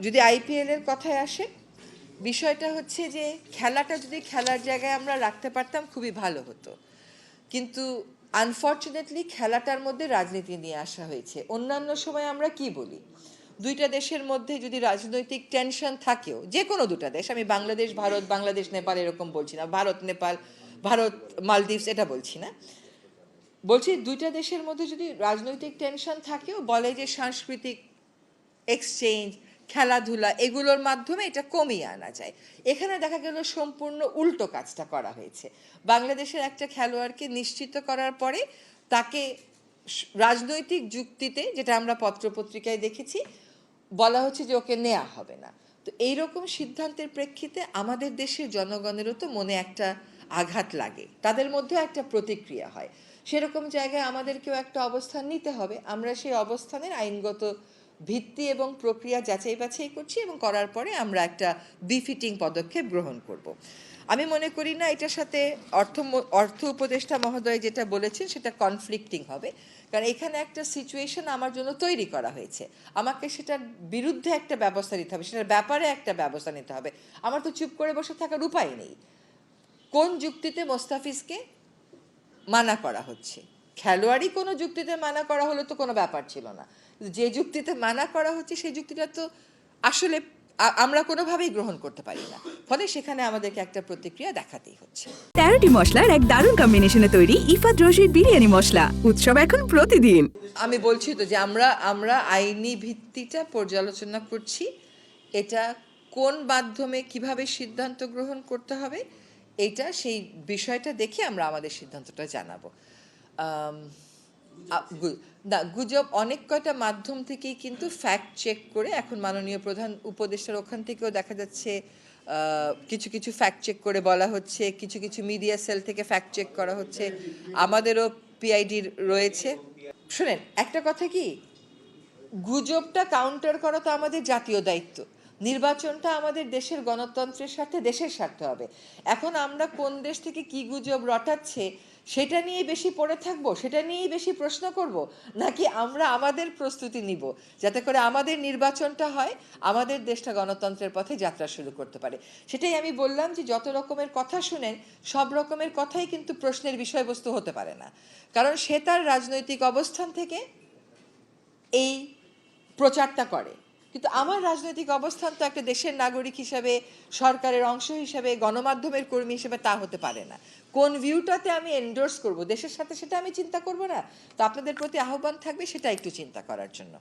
যদি আইপিএল এর কথায় আসে, বিষয়টা হচ্ছে যে খেলাটা যদি খেলার জায়গায় আমরা রাখতে পারতাম খুবই ভালো হতো, কিন্তু আনফর্চুনেটলি খেলাটার মধ্যে রাজনীতি নিয়ে আসা হয়েছে। অন্যান্য সময় আমরা কি বলি, দুইটা দেশের মধ্যে যদি রাজনৈতিক টেনশন থাকেও, যে কোনো দুটা দেশ, আমি বাংলাদেশ ভারত, বাংলাদেশ নেপাল এরকম বলছি না, ভারত নেপাল, ভারত মালদ্বীপস এটা বলছি না, বলছি দুইটা দেশের মধ্যে যদি রাজনৈতিক টেনশন থাকেও বলে যে সাংস্কৃতিক এক্সচেঞ্জ, খেলাধুলা এগুলোর মাধ্যমে এটা কমিয়ে আনা যায়। এখানে দেখা গেল সম্পূর্ণ উল্টো কাজটা করা হয়েছে। বাংলাদেশের একটা খেলোয়াড়কে নিশ্চিত করার পরে তাকে রাজনৈতিক যুক্তিতে, যেটা আমরা পত্রপত্রিকায় দেখেছি, বলা হচ্ছে যে ওকে নেওয়া হবে না। তো এইরকম সিদ্ধান্তের প্রেক্ষিতে আমাদের দেশের জনগণেরও তো মনে একটা আঘাত লাগে, তাদের মধ্যেও একটা প্রতিক্রিয়া হয়। সেরকম জায়গায় আমাদেরকেও একটা অবস্থান নিতে হবে। আমরা সেই অবস্থানের আইনগত ভিত্তি এবং প্রক্রিয়া যাচাই বাছাই করছি এবং করার পরে আমরা একটা বিফিটিং পদক্ষেপ গ্রহণ করব। আমি মনে করি না এটার সাথে অর্থ উপদেষ্টা মহোদয় যেটা বলেছেন সেটা কনফ্লিক্টিং হবে, কারণ এখানে একটা সিচুয়েশন আমার জন্য তৈরি করা হয়েছে, আমাকে সেটার বিরুদ্ধে একটা ব্যবস্থা নিতে হবে, সেটার ব্যাপারে একটা ব্যবস্থা নিতে হবে। আমার তো চুপ করে বসে থাকার উপায় নেই। কোন যুক্তিতে মোস্তাফিজকে মানা করা হচ্ছে? খেলোয়াড়ই কোনো যুক্তিতে মানা করা হলে তো কোনো ব্যাপার ছিল না, যে যুক্তিতে মানা করা হচ্ছে সেই যুক্তিটা তো আসলে আমরা কোনোভাবেই গ্রহণ করতে পারি না, ফলে সেখানে আমাদেরকে একটা প্রতিক্রিয়া দেখাতেই হচ্ছে। 13টি মশলার এক দারুণ কম্বিনেশনে তৈরি ইফাত রশিদ বিরিয়ানি মশলা, উৎসব এখন প্রতিদিন। আমি বলছি তো যে আমরা আইনি ভিত্তিটা পর্যালোচনা করছি, এটা কোন মাধ্যমে কিভাবে সিদ্ধান্ত গ্রহণ করতে হবে এইটা সেই বিষয়টা দেখে আমরা আমাদের সিদ্ধান্তটা জানাবো। গুজব অনেক কয়টা মাধ্যম থেকেই কিন্তু ফ্যাক্ট চেক করে, এখন মাননীয় প্রধান উপদেষ্টার ওখান থেকেও দেখা যাচ্ছে কিছু কিছু ফ্যাক্ট চেক করে বলা হচ্ছে, কিছু কিছু মিডিয়া সেল থেকে ফ্যাক্ট চেক করা হচ্ছে, আমাদেরও পিআইডি রয়েছে। শোনেন, একটা কথা কি, গুজবটা কাউন্টার করা তো আমাদের জাতীয় দায়িত্ব। নির্বাচনটা আমাদের দেশের গণতন্ত্রের সাথে দেশের স্বার্থে হবে। এখন আমরা কোন দেশ থেকে কি গুজব রটাচ্ছে সেটা নিয়ে বেশি পড়ে থাকবো, সেটা নিয়েই বেশি প্রশ্ন করব, নাকি আমরা আমাদের প্রস্তুতি নিব যাতে করে আমাদের নির্বাচনটা হয়, আমাদের দেশটা গণতন্ত্রের পথে যাত্রা শুরু করতে পারে। সেটাই আমি বললাম যে যত রকমের কথা শুনেন, সব রকমের কথাই কিন্তু প্রশ্নের বিষয়বস্তু হতে পারে না, কারণ সে তার রাজনৈতিক অবস্থান থেকে এই প্রচারটা করে। কিন্তু আমার রাজনৈতিক অবস্থান তো একটা দেশের নাগরিক হিসাবে, সরকারের অংশ হিসাবে, গণমাধ্যমের কর্মী হিসেবে তা হতে পারে না। কোন ভিউটাতে আমি এন্ডোর্স করব দেশের সাথে, সেটা আমি চিন্তা করব না? তো আপনাদের প্রতি আহ্বান থাকবে সেটা একটু চিন্তা করার জন্য।